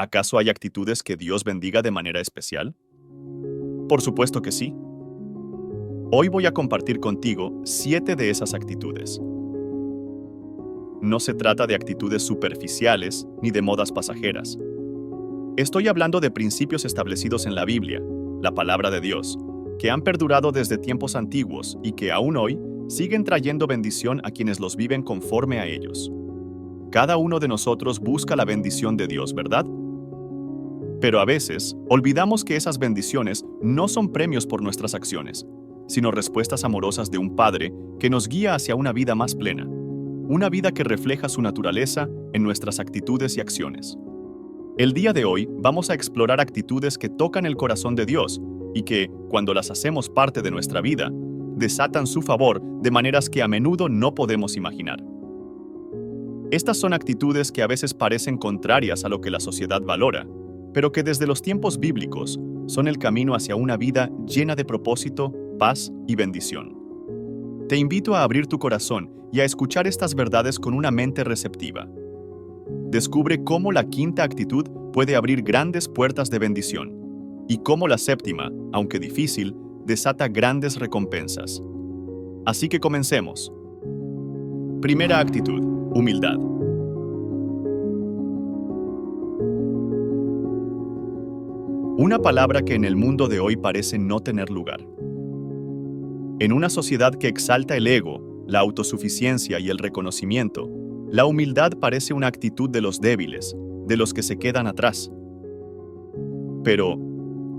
¿Acaso hay actitudes que Dios bendiga de manera especial? Por supuesto que sí. Hoy voy a compartir contigo 7 de esas actitudes. No se trata de actitudes superficiales ni de modas pasajeras. Estoy hablando de principios establecidos en la Biblia, la palabra de Dios, que han perdurado desde tiempos antiguos y que aún hoy siguen trayendo bendición a quienes los viven conforme a ellos. Cada uno de nosotros busca la bendición de Dios, ¿verdad? Pero a veces olvidamos que esas bendiciones no son premios por nuestras acciones, sino respuestas amorosas de un Padre que nos guía hacia una vida más plena, una vida que refleja su naturaleza en nuestras actitudes y acciones. El día de hoy vamos a explorar actitudes que tocan el corazón de Dios y que, cuando las hacemos parte de nuestra vida, desatan su favor de maneras que a menudo no podemos imaginar. Estas son actitudes que a veces parecen contrarias a lo que la sociedad valora, pero que desde los tiempos bíblicos son el camino hacia una vida llena de propósito, paz y bendición. Te invito a abrir tu corazón y a escuchar estas verdades con una mente receptiva. Descubre cómo la quinta actitud puede abrir grandes puertas de bendición y cómo la séptima, aunque difícil, desata grandes recompensas. Así que comencemos. Primera actitud: humildad. Una palabra que en el mundo de hoy parece no tener lugar. En una sociedad que exalta el ego, la autosuficiencia y el reconocimiento, la humildad parece una actitud de los débiles, de los que se quedan atrás. Pero,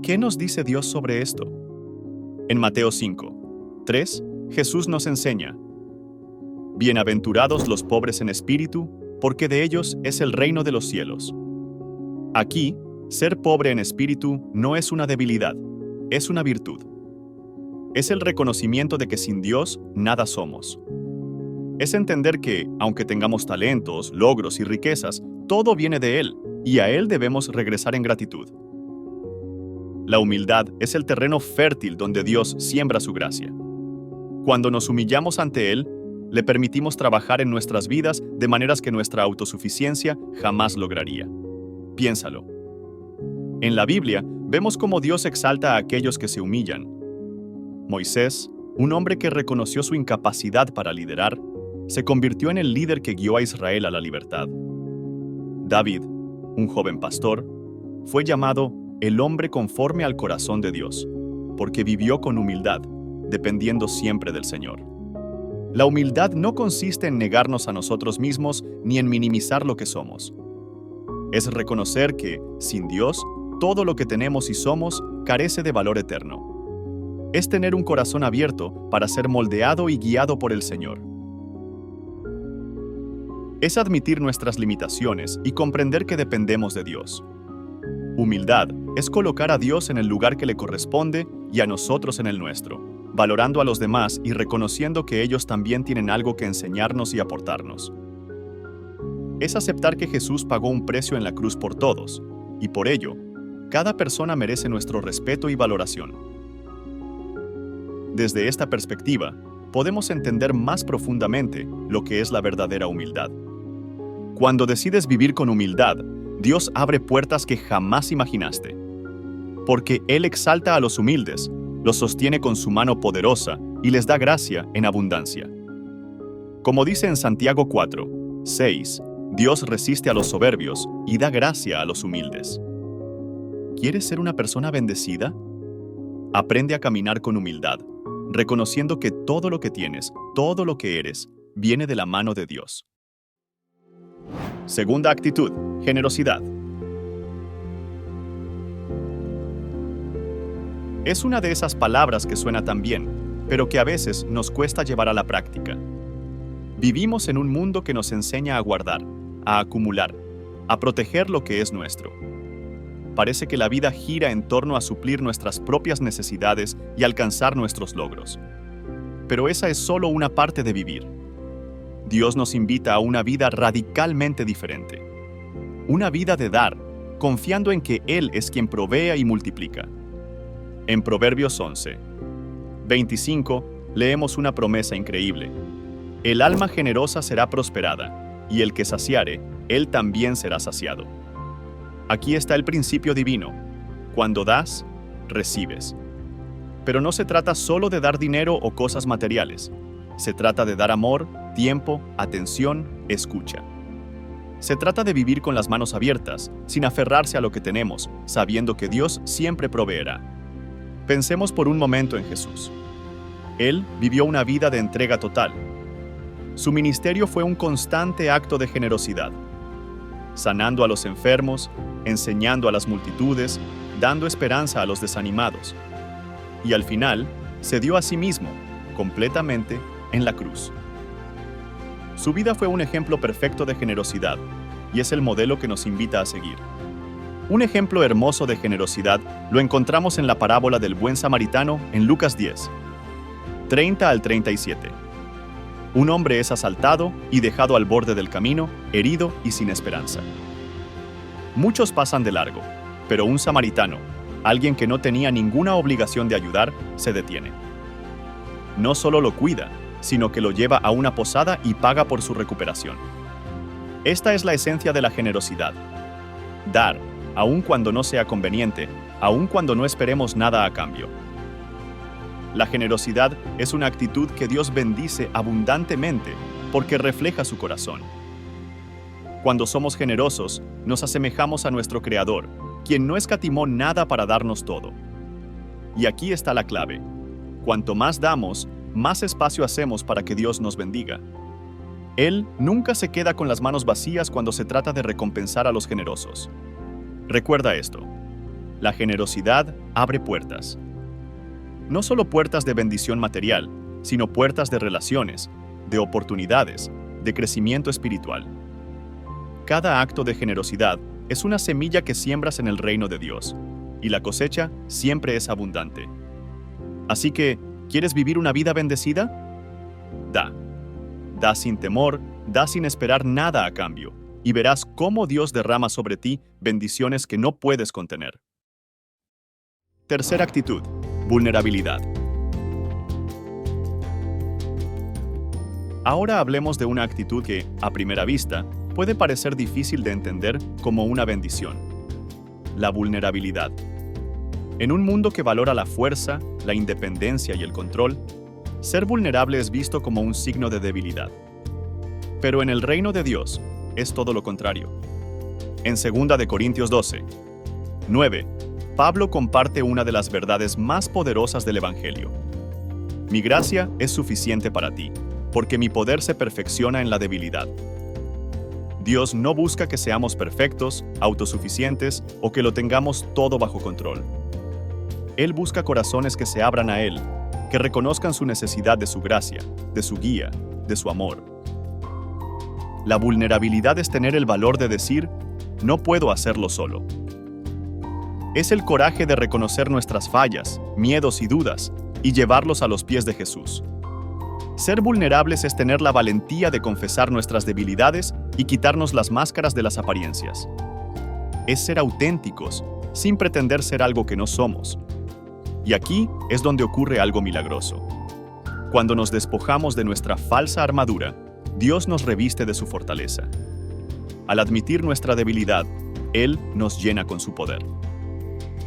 ¿qué nos dice Dios sobre esto? En Mateo 5:3, Jesús nos enseña: Bienaventurados los pobres en espíritu, porque de ellos es el reino de los cielos. Aquí, ser pobre en espíritu no es una debilidad, es una virtud. Es el reconocimiento de que sin Dios nada somos. Es entender que, aunque tengamos talentos, logros y riquezas, todo viene de Él, y a Él debemos regresar en gratitud. La humildad es el terreno fértil donde Dios siembra su gracia. Cuando nos humillamos ante Él, le permitimos trabajar en nuestras vidas de maneras que nuestra autosuficiencia jamás lograría. Piénsalo. En la Biblia, vemos cómo Dios exalta a aquellos que se humillan. Moisés, un hombre que reconoció su incapacidad para liderar, se convirtió en el líder que guió a Israel a la libertad. David, un joven pastor, fue llamado el hombre conforme al corazón de Dios, porque vivió con humildad, dependiendo siempre del Señor. La humildad no consiste en negarnos a nosotros mismos ni en minimizar lo que somos. Es reconocer que, sin Dios, todo lo que tenemos y somos carece de valor eterno. Es tener un corazón abierto para ser moldeado y guiado por el Señor. Es admitir nuestras limitaciones y comprender que dependemos de Dios. Humildad es colocar a Dios en el lugar que le corresponde y a nosotros en el nuestro, valorando a los demás y reconociendo que ellos también tienen algo que enseñarnos y aportarnos. Es aceptar que Jesús pagó un precio en la cruz por todos, y por ello, cada persona merece nuestro respeto y valoración. Desde esta perspectiva, podemos entender más profundamente lo que es la verdadera humildad. Cuando decides vivir con humildad, Dios abre puertas que jamás imaginaste. Porque Él exalta a los humildes, los sostiene con su mano poderosa y les da gracia en abundancia. Como dice en Santiago 4:6, Dios resiste a los soberbios y da gracia a los humildes. ¿Quieres ser una persona bendecida? Aprende a caminar con humildad, reconociendo que todo lo que tienes, todo lo que eres, viene de la mano de Dios. Segunda actitud: generosidad. Es una de esas palabras que suena tan bien, pero que a veces nos cuesta llevar a la práctica. Vivimos en un mundo que nos enseña a guardar, a acumular, a proteger lo que es nuestro. Parece que la vida gira en torno a suplir nuestras propias necesidades y alcanzar nuestros logros. Pero esa es solo una parte de vivir. Dios nos invita a una vida radicalmente diferente. Una vida de dar, confiando en que Él es quien provee y multiplica. En Proverbios 11:25 leemos una promesa increíble. El alma generosa será prosperada, y el que saciare, él también será saciado. Aquí está el principio divino. Cuando das, recibes. Pero no se trata solo de dar dinero o cosas materiales. Se trata de dar amor, tiempo, atención, escucha. Se trata de vivir con las manos abiertas, sin aferrarse a lo que tenemos, sabiendo que Dios siempre proveerá. Pensemos por un momento en Jesús. Él vivió una vida de entrega total. Su ministerio fue un constante acto de generosidad, sanando a los enfermos, enseñando a las multitudes, dando esperanza a los desanimados. Y al final, se dio a sí mismo, completamente, en la cruz. Su vida fue un ejemplo perfecto de generosidad, y es el modelo que nos invita a seguir. Un ejemplo hermoso de generosidad lo encontramos en la parábola del buen samaritano en Lucas 10, 30 al 37. Un hombre es asaltado y dejado al borde del camino, herido y sin esperanza. Muchos pasan de largo, pero un samaritano, alguien que no tenía ninguna obligación de ayudar, se detiene. No solo lo cuida, sino que lo lleva a una posada y paga por su recuperación. Esta es la esencia de la generosidad. Dar, aun cuando no sea conveniente, aun cuando no esperemos nada a cambio. La generosidad es una actitud que Dios bendice abundantemente porque refleja su corazón. Cuando somos generosos, nos asemejamos a nuestro Creador, quien no escatimó nada para darnos todo. Y aquí está la clave. Cuanto más damos, más espacio hacemos para que Dios nos bendiga. Él nunca se queda con las manos vacías cuando se trata de recompensar a los generosos. Recuerda esto: la generosidad abre puertas. No solo puertas de bendición material, sino puertas de relaciones, de oportunidades, de crecimiento espiritual. Cada acto de generosidad es una semilla que siembras en el reino de Dios, y la cosecha siempre es abundante. Así que, ¿quieres vivir una vida bendecida? Da. Da sin temor, da sin esperar nada a cambio, y verás cómo Dios derrama sobre ti bendiciones que no puedes contener. Tercera actitud: vulnerabilidad. Ahora hablemos de una actitud que, a primera vista, puede parecer difícil de entender como una bendición: la vulnerabilidad. En un mundo que valora la fuerza, la independencia y el control, ser vulnerable es visto como un signo de debilidad. Pero en el reino de Dios es todo lo contrario. En 2 de Corintios 12, 9, Pablo comparte una de las verdades más poderosas del Evangelio. Mi gracia es suficiente para ti, porque mi poder se perfecciona en la debilidad. Dios no busca que seamos perfectos, autosuficientes o que lo tengamos todo bajo control. Él busca corazones que se abran a Él, que reconozcan su necesidad de su gracia, de su guía, de su amor. La vulnerabilidad es tener el valor de decir: no puedo hacerlo solo. Es el coraje de reconocer nuestras fallas, miedos y dudas y llevarlos a los pies de Jesús. Ser vulnerables es tener la valentía de confesar nuestras debilidades y quitarnos las máscaras de las apariencias. Es ser auténticos, sin pretender ser algo que no somos. Y aquí es donde ocurre algo milagroso. Cuando nos despojamos de nuestra falsa armadura, Dios nos reviste de su fortaleza. Al admitir nuestra debilidad, Él nos llena con su poder.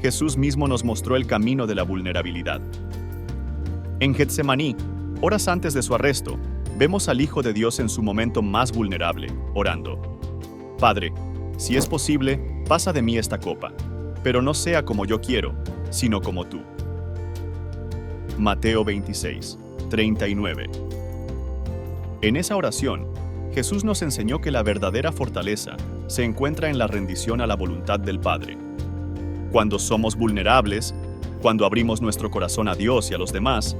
Jesús mismo nos mostró el camino de la vulnerabilidad. En Getsemaní, horas antes de su arresto, vemos al Hijo de Dios en su momento más vulnerable, orando: Padre, si es posible, pasa de mí esta copa, pero no sea como yo quiero, sino como tú. Mateo 26, 39. En esa oración, Jesús nos enseñó que la verdadera fortaleza se encuentra en la rendición a la voluntad del Padre. Cuando somos vulnerables, cuando abrimos nuestro corazón a Dios y a los demás,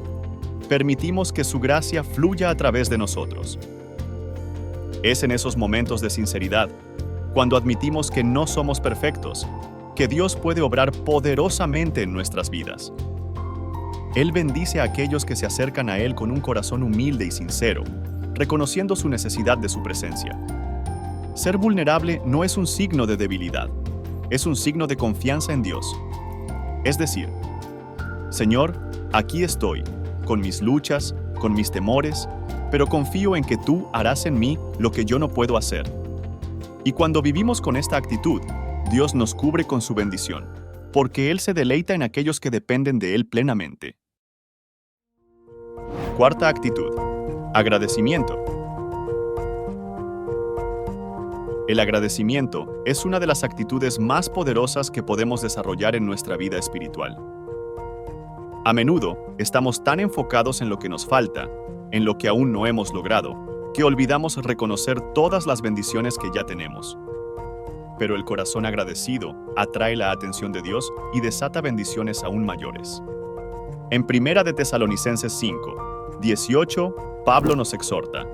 permitimos que su gracia fluya a través de nosotros. Es en esos momentos de sinceridad, cuando admitimos que no somos perfectos, que Dios puede obrar poderosamente en nuestras vidas. Él bendice a aquellos que se acercan a Él con un corazón humilde y sincero, reconociendo su necesidad de su presencia. Ser vulnerable no es un signo de debilidad, es un signo de confianza en Dios. Es decir: Señor, aquí estoy, con mis luchas, con mis temores, pero confío en que tú harás en mí lo que yo no puedo hacer. Y cuando vivimos con esta actitud, Dios nos cubre con su bendición, porque Él se deleita en aquellos que dependen de Él plenamente. Cuarta actitud: agradecimiento. El agradecimiento es una de las actitudes más poderosas que podemos desarrollar en nuestra vida espiritual. A menudo estamos tan enfocados en lo que nos falta, en lo que aún no hemos logrado, que olvidamos reconocer todas las bendiciones que ya tenemos. Pero el corazón agradecido atrae la atención de Dios y desata bendiciones aún mayores. En 1 de Tesalonicenses 5, 18, Pablo nos exhorta: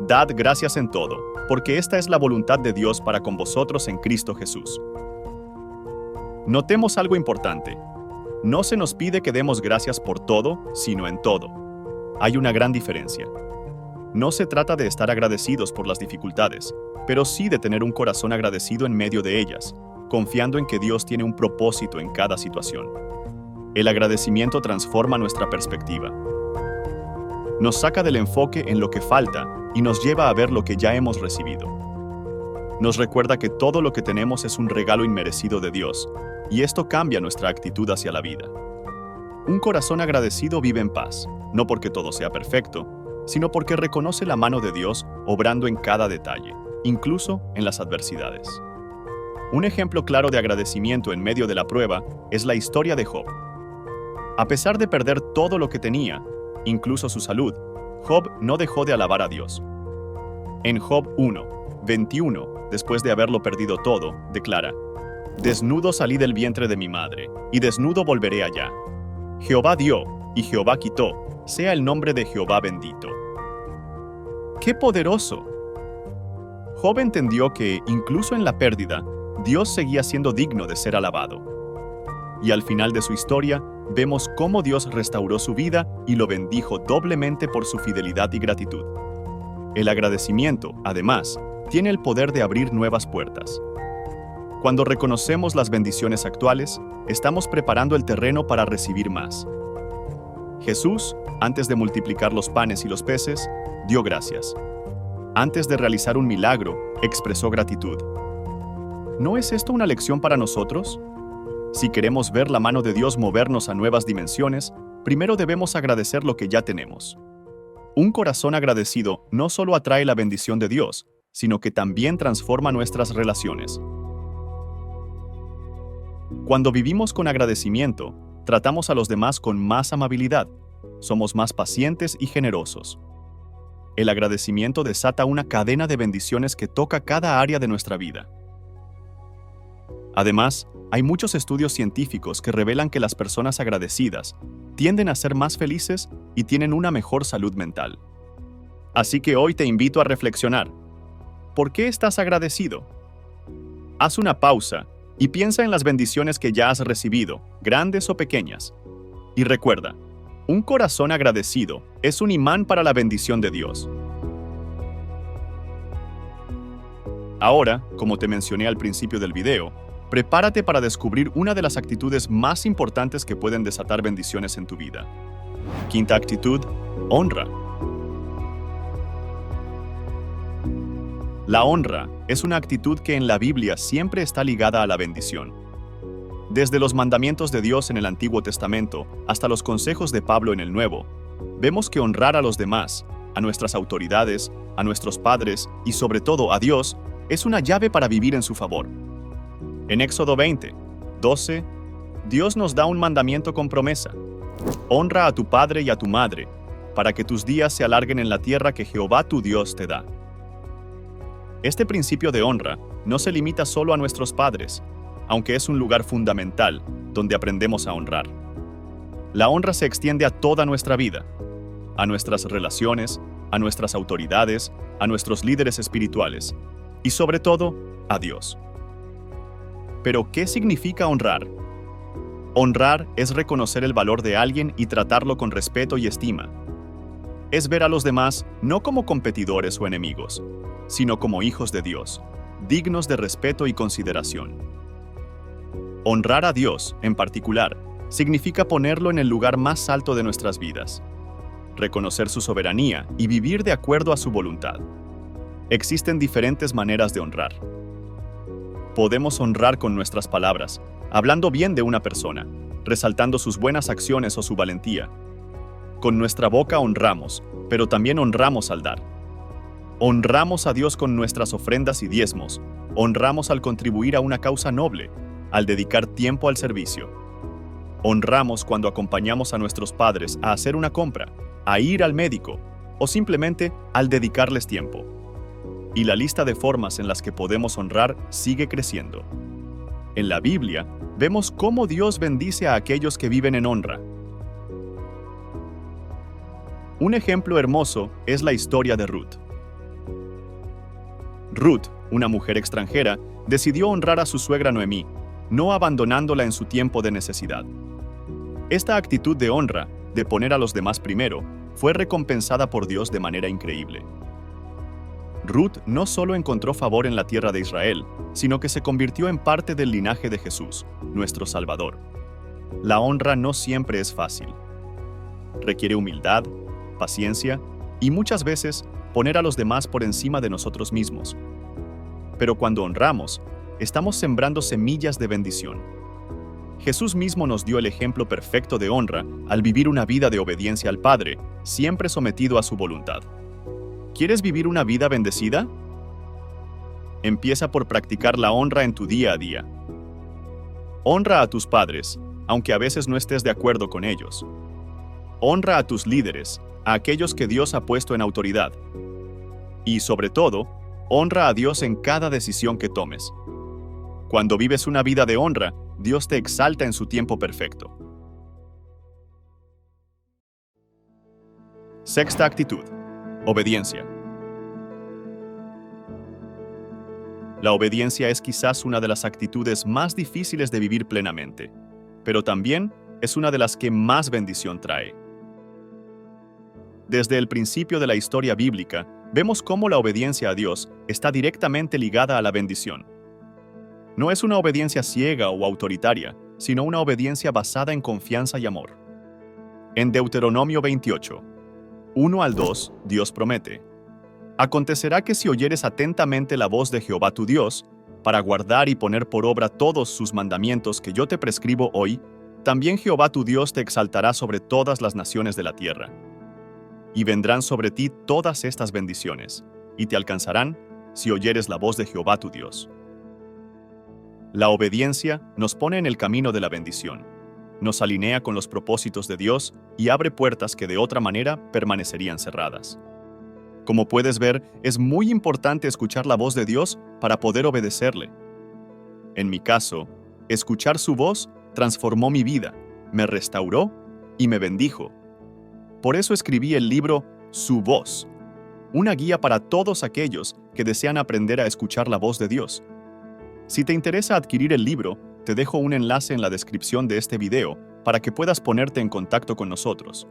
«Dad gracias en todo, porque esta es la voluntad de Dios para con vosotros en Cristo Jesús». Notemos algo importante. No se nos pide que demos gracias por todo, sino en todo. Hay una gran diferencia. No se trata de estar agradecidos por las dificultades, pero sí de tener un corazón agradecido en medio de ellas, confiando en que Dios tiene un propósito en cada situación. El agradecimiento transforma nuestra perspectiva. Nos saca del enfoque en lo que falta y nos lleva a ver lo que ya hemos recibido. Nos recuerda que todo lo que tenemos es un regalo inmerecido de Dios, y esto cambia nuestra actitud hacia la vida. Un corazón agradecido vive en paz, no porque todo sea perfecto, sino porque reconoce la mano de Dios obrando en cada detalle, incluso en las adversidades. Un ejemplo claro de agradecimiento en medio de la prueba es la historia de Job. A pesar de perder todo lo que tenía, incluso su salud, Job no dejó de alabar a Dios. En Job 1, 21, después de haberlo perdido todo, declara: «Desnudo salí del vientre de mi madre, y desnudo volveré allá. Jehová dio, y Jehová quitó, sea el nombre de Jehová bendito». ¡Qué poderoso! Job entendió que, incluso en la pérdida, Dios seguía siendo digno de ser alabado. Y al final de su historia, vemos cómo Dios restauró su vida y lo bendijo doblemente por su fidelidad y gratitud. El agradecimiento, además, tiene el poder de abrir nuevas puertas. Cuando reconocemos las bendiciones actuales, estamos preparando el terreno para recibir más. Jesús, antes de multiplicar los panes y los peces, dio gracias. Antes de realizar un milagro, expresó gratitud. ¿No es esto una lección para nosotros? Si queremos ver la mano de Dios movernos a nuevas dimensiones, primero debemos agradecer lo que ya tenemos. Un corazón agradecido no solo atrae la bendición de Dios, sino que también transforma nuestras relaciones. Cuando vivimos con agradecimiento, tratamos a los demás con más amabilidad, somos más pacientes y generosos. El agradecimiento desata una cadena de bendiciones que toca cada área de nuestra vida. Además, hay muchos estudios científicos que revelan que las personas agradecidas tienden a ser más felices y tienen una mejor salud mental. Así que hoy te invito a reflexionar. ¿Por qué estás agradecido? Haz una pausa y piensa en las bendiciones que ya has recibido, grandes o pequeñas. Y recuerda, un corazón agradecido es un imán para la bendición de Dios. Ahora, como te mencioné al principio del video, prepárate para descubrir una de las actitudes más importantes que pueden desatar bendiciones en tu vida. Quinta actitud: honra. La honra es una actitud que en la Biblia siempre está ligada a la bendición. Desde los mandamientos de Dios en el Antiguo Testamento hasta los consejos de Pablo en el Nuevo, vemos que honrar a los demás, a nuestras autoridades, a nuestros padres y sobre todo a Dios, es una llave para vivir en su favor. En Éxodo 20, 12, Dios nos da un mandamiento con promesa: honra a tu padre y a tu madre, para que tus días se alarguen en la tierra que Jehová tu Dios te da. Este principio de honra no se limita solo a nuestros padres, aunque es un lugar fundamental donde aprendemos a honrar. La honra se extiende a toda nuestra vida, a nuestras relaciones, a nuestras autoridades, a nuestros líderes espirituales y sobre todo, a Dios. Pero, ¿qué significa honrar? Honrar es reconocer el valor de alguien y tratarlo con respeto y estima. Es ver a los demás no como competidores o enemigos, sino como hijos de Dios, dignos de respeto y consideración. Honrar a Dios, en particular, significa ponerlo en el lugar más alto de nuestras vidas, reconocer su soberanía y vivir de acuerdo a su voluntad. Existen diferentes maneras de honrar. Podemos honrar con nuestras palabras, hablando bien de una persona, resaltando sus buenas acciones o su valentía. Con nuestra boca honramos, pero también honramos al dar. Honramos a Dios con nuestras ofrendas y diezmos. Honramos al contribuir a una causa noble, al dedicar tiempo al servicio. Honramos cuando acompañamos a nuestros padres a hacer una compra, a ir al médico o simplemente al dedicarles tiempo. Y la lista de formas en las que podemos honrar sigue creciendo. En la Biblia, vemos cómo Dios bendice a aquellos que viven en honra. Un ejemplo hermoso es la historia de Ruth. Ruth, una mujer extranjera, decidió honrar a su suegra Noemí, no abandonándola en su tiempo de necesidad. Esta actitud de honra, de poner a los demás primero, fue recompensada por Dios de manera increíble. Ruth no solo encontró favor en la tierra de Israel, sino que se convirtió en parte del linaje de Jesús, nuestro Salvador. La honra no siempre es fácil. Requiere humildad, paciencia y muchas veces poner a los demás por encima de nosotros mismos. Pero cuando honramos, estamos sembrando semillas de bendición. Jesús mismo nos dio el ejemplo perfecto de honra al vivir una vida de obediencia al Padre, siempre sometido a su voluntad. ¿Quieres vivir una vida bendecida? Empieza por practicar la honra en tu día a día. Honra a tus padres, aunque a veces no estés de acuerdo con ellos. Honra a tus líderes, a aquellos que Dios ha puesto en autoridad. Y sobre todo, honra a Dios en cada decisión que tomes. Cuando vives una vida de honra, Dios te exalta en su tiempo perfecto. Sexta actitud: obediencia. La obediencia es quizás una de las actitudes más difíciles de vivir plenamente, pero también es una de las que más bendición trae. Desde el principio de la historia bíblica, vemos cómo la obediencia a Dios está directamente ligada a la bendición. No es una obediencia ciega o autoritaria, sino una obediencia basada en confianza y amor. En Deuteronomio 28, 1 al 2, Dios promete: acontecerá que si oyeres atentamente la voz de Jehová tu Dios, para guardar y poner por obra todos sus mandamientos que yo te prescribo hoy, también Jehová tu Dios te exaltará sobre todas las naciones de la tierra. Y vendrán sobre ti todas estas bendiciones, y te alcanzarán si oyeres la voz de Jehová tu Dios. La obediencia nos pone en el camino de la bendición, nos alinea con los propósitos de Dios y abre puertas que de otra manera permanecerían cerradas. Como puedes ver, es muy importante escuchar la voz de Dios para poder obedecerle. En mi caso, escuchar su voz transformó mi vida, me restauró y me bendijo. Por eso escribí el libro Su Voz, una guía para todos aquellos que desean aprender a escuchar la voz de Dios. Si te interesa adquirir el libro, te dejo un enlace en la descripción de este video para que puedas ponerte en contacto con nosotros.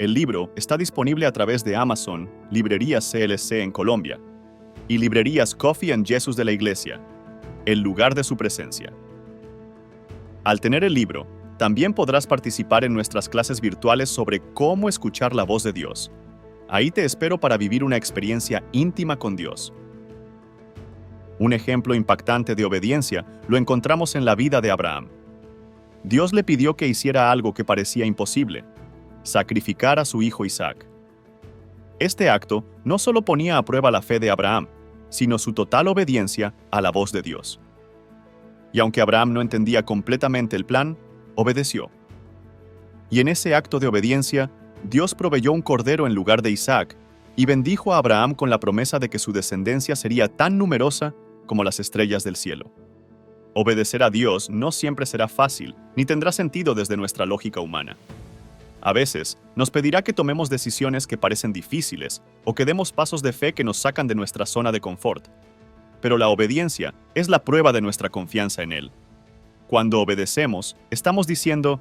El libro está disponible a través de Amazon, Librerías CLC en Colombia, y Librerías Coffee and Jesus de la Iglesia, el lugar de su presencia. Al tener el libro, también podrás participar en nuestras clases virtuales sobre cómo escuchar la voz de Dios. Ahí te espero para vivir una experiencia íntima con Dios. Un ejemplo impactante de obediencia lo encontramos en la vida de Abraham. Dios le pidió que hiciera algo que parecía imposible: sacrificar a su hijo Isaac. Este acto no solo ponía a prueba la fe de Abraham, sino su total obediencia a la voz de Dios. Y aunque Abraham no entendía completamente el plan, obedeció. Y en ese acto de obediencia, Dios proveyó un cordero en lugar de Isaac y bendijo a Abraham con la promesa de que su descendencia sería tan numerosa como las estrellas del cielo. Obedecer a Dios no siempre será fácil, ni tendrá sentido desde nuestra lógica humana. A veces, nos pedirá que tomemos decisiones que parecen difíciles o que demos pasos de fe que nos sacan de nuestra zona de confort. Pero la obediencia es la prueba de nuestra confianza en Él. Cuando obedecemos, estamos diciendo: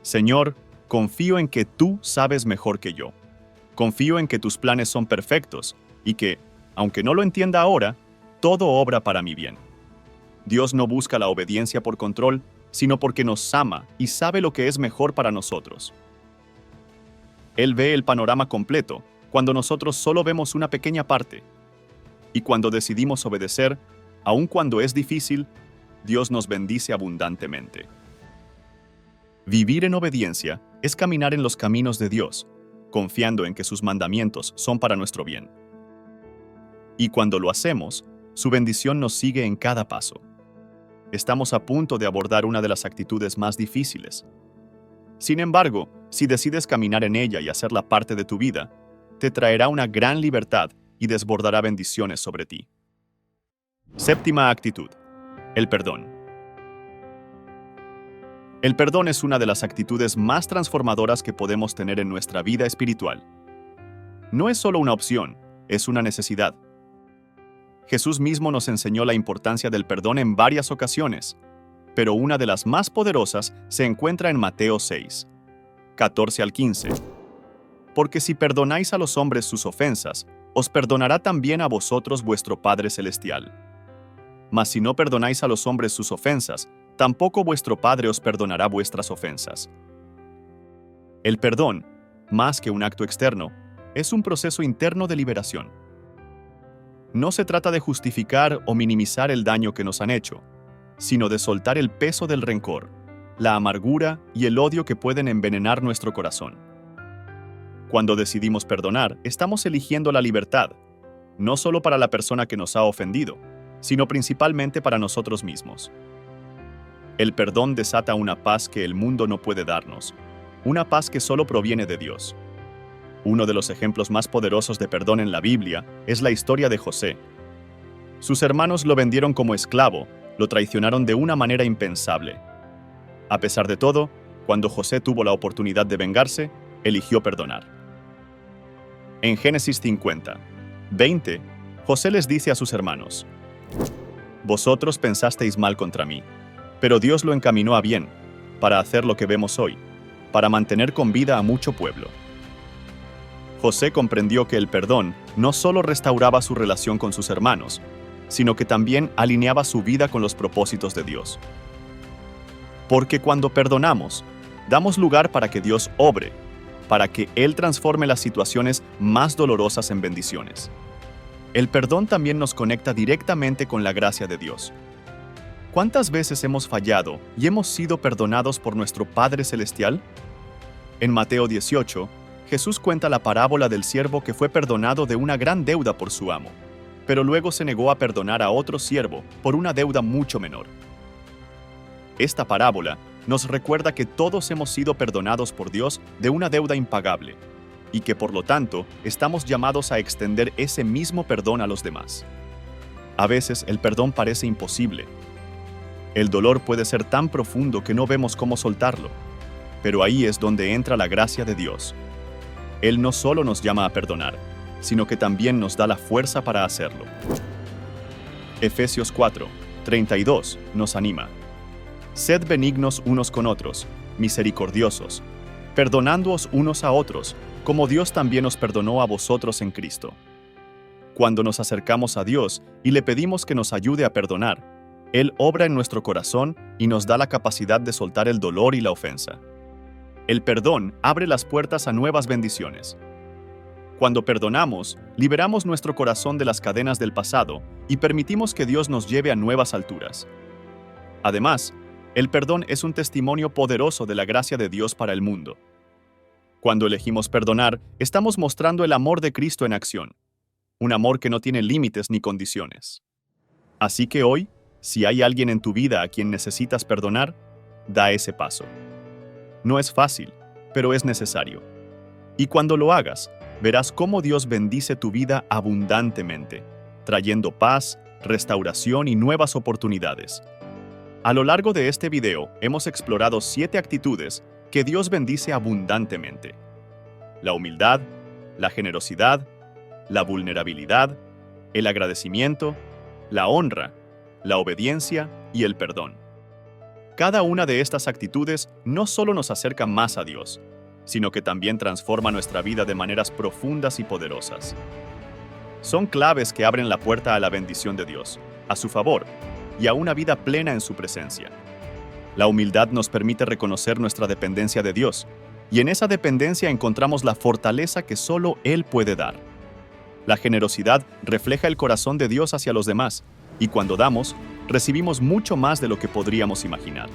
Señor, confío en que tú sabes mejor que yo. Confío en que tus planes son perfectos y que, aunque no lo entienda ahora, todo obra para mi bien. Dios no busca la obediencia por control, sino porque nos ama y sabe lo que es mejor para nosotros. Él ve el panorama completo cuando nosotros solo vemos una pequeña parte. Y cuando decidimos obedecer, aun cuando es difícil, Dios nos bendice abundantemente. Vivir en obediencia es caminar en los caminos de Dios, confiando en que sus mandamientos son para nuestro bien. Y cuando lo hacemos, su bendición nos sigue en cada paso. Estamos a punto de abordar una de las actitudes más difíciles. Sin embargo, si decides caminar en ella y hacerla parte de tu vida, te traerá una gran libertad y desbordará bendiciones sobre ti. Séptima actitud: el perdón. El perdón es una de las actitudes más transformadoras que podemos tener en nuestra vida espiritual. No es solo una opción, es una necesidad. Jesús mismo nos enseñó la importancia del perdón en varias ocasiones, pero una de las más poderosas se encuentra en Mateo 6, 14 al 15. Porque si perdonáis a los hombres sus ofensas, os perdonará también a vosotros vuestro Padre Celestial. Mas si no perdonáis a los hombres sus ofensas, tampoco vuestro Padre os perdonará vuestras ofensas. El perdón, más que un acto externo, es un proceso interno de liberación. No se trata de justificar o minimizar el daño que nos han hecho, sino de soltar el peso del rencor, la amargura y el odio que pueden envenenar nuestro corazón. Cuando decidimos perdonar, estamos eligiendo la libertad, no solo para la persona que nos ha ofendido, sino principalmente para nosotros mismos. El perdón desata una paz que el mundo no puede darnos, una paz que solo proviene de Dios. Uno de los ejemplos más poderosos de perdón en la Biblia es la historia de José. Sus hermanos lo vendieron como esclavo, lo traicionaron de una manera impensable. A pesar de todo, cuando José tuvo la oportunidad de vengarse, eligió perdonar. En Génesis 50, 20, José les dice a sus hermanos: «Vosotros pensasteis mal contra mí, pero Dios lo encaminó a bien, para hacer lo que vemos hoy, para mantener con vida a mucho pueblo». José comprendió que el perdón no solo restauraba su relación con sus hermanos, sino que también alineaba su vida con los propósitos de Dios. Porque cuando perdonamos, damos lugar para que Dios obre, para que Él transforme las situaciones más dolorosas en bendiciones. El perdón también nos conecta directamente con la gracia de Dios. ¿Cuántas veces hemos fallado y hemos sido perdonados por nuestro Padre Celestial? En Mateo 18, Jesús cuenta la parábola del siervo que fue perdonado de una gran deuda por su amo, pero luego se negó a perdonar a otro siervo por una deuda mucho menor. Esta parábola nos recuerda que todos hemos sido perdonados por Dios de una deuda impagable, y que por lo tanto estamos llamados a extender ese mismo perdón a los demás. A veces el perdón parece imposible. El dolor puede ser tan profundo que no vemos cómo soltarlo, pero ahí es donde entra la gracia de Dios. Él no solo nos llama a perdonar, sino que también nos da la fuerza para hacerlo. Efesios 4, 32 nos anima: «Sed benignos unos con otros, misericordiosos, perdonándoos unos a otros, como Dios también os perdonó a vosotros en Cristo». Cuando nos acercamos a Dios y le pedimos que nos ayude a perdonar, Él obra en nuestro corazón y nos da la capacidad de soltar el dolor y la ofensa. El perdón abre las puertas a nuevas bendiciones. Cuando perdonamos, liberamos nuestro corazón de las cadenas del pasado y permitimos que Dios nos lleve a nuevas alturas. Además, el perdón es un testimonio poderoso de la gracia de Dios para el mundo. Cuando elegimos perdonar, estamos mostrando el amor de Cristo en acción, un amor que no tiene límites ni condiciones. Así que hoy, si hay alguien en tu vida a quien necesitas perdonar, da ese paso. No es fácil, pero es necesario. Y cuando lo hagas, verás cómo Dios bendice tu vida abundantemente, trayendo paz, restauración y nuevas oportunidades. A lo largo de este video, hemos explorado 7 actitudes que Dios bendice abundantemente: la humildad, la generosidad, la vulnerabilidad, el agradecimiento, la honra, la obediencia y el perdón. Cada una de estas actitudes no solo nos acerca más a Dios, sino que también transforma nuestra vida de maneras profundas y poderosas. Son claves que abren la puerta a la bendición de Dios, a su favor, y a una vida plena en su presencia. La humildad nos permite reconocer nuestra dependencia de Dios, y en esa dependencia encontramos la fortaleza que solo Él puede dar. La generosidad refleja el corazón de Dios hacia los demás, Y cuando damos, recibimos mucho más de lo que podríamos imaginar.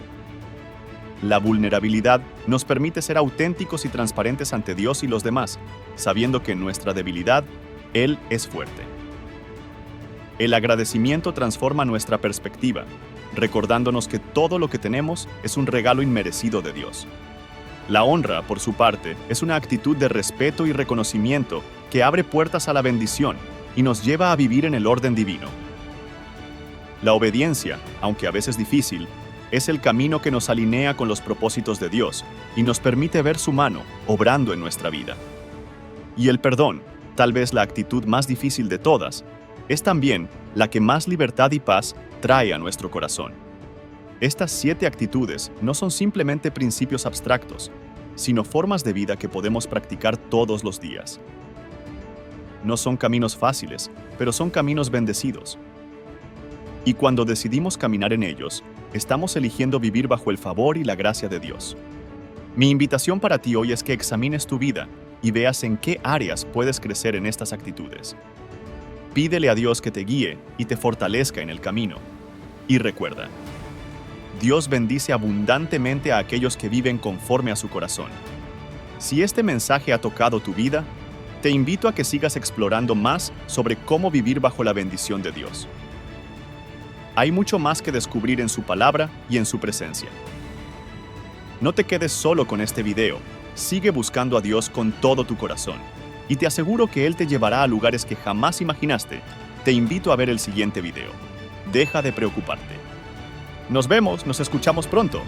La vulnerabilidad nos permite ser auténticos y transparentes ante Dios y los demás, sabiendo que en nuestra debilidad, Él es fuerte. El agradecimiento transforma nuestra perspectiva, recordándonos que todo lo que tenemos es un regalo inmerecido de Dios. La honra, por su parte, es una actitud de respeto y reconocimiento que abre puertas a la bendición y nos lleva a vivir en el orden divino. La obediencia, aunque a veces difícil, es el camino que nos alinea con los propósitos de Dios y nos permite ver su mano obrando en nuestra vida. Y el perdón, tal vez la actitud más difícil de todas, es también la que más libertad y paz trae a nuestro corazón. Estas 7 actitudes no son simplemente principios abstractos, sino formas de vida que podemos practicar todos los días. No son caminos fáciles, pero son caminos bendecidos. Y cuando decidimos caminar en ellos, estamos eligiendo vivir bajo el favor y la gracia de Dios. Mi invitación para ti hoy es que examines tu vida y veas en qué áreas puedes crecer en estas actitudes. Pídele a Dios que te guíe y te fortalezca en el camino. Y recuerda, Dios bendice abundantemente a aquellos que viven conforme a su corazón. Si este mensaje ha tocado tu vida, te invito a que sigas explorando más sobre cómo vivir bajo la bendición de Dios. Hay mucho más que descubrir en su palabra y en su presencia. No te quedes solo con este video, sigue buscando a Dios con todo tu corazón, y te aseguro que Él te llevará a lugares que jamás imaginaste. Te invito a ver el siguiente video. Deja de preocuparte. Nos escuchamos pronto.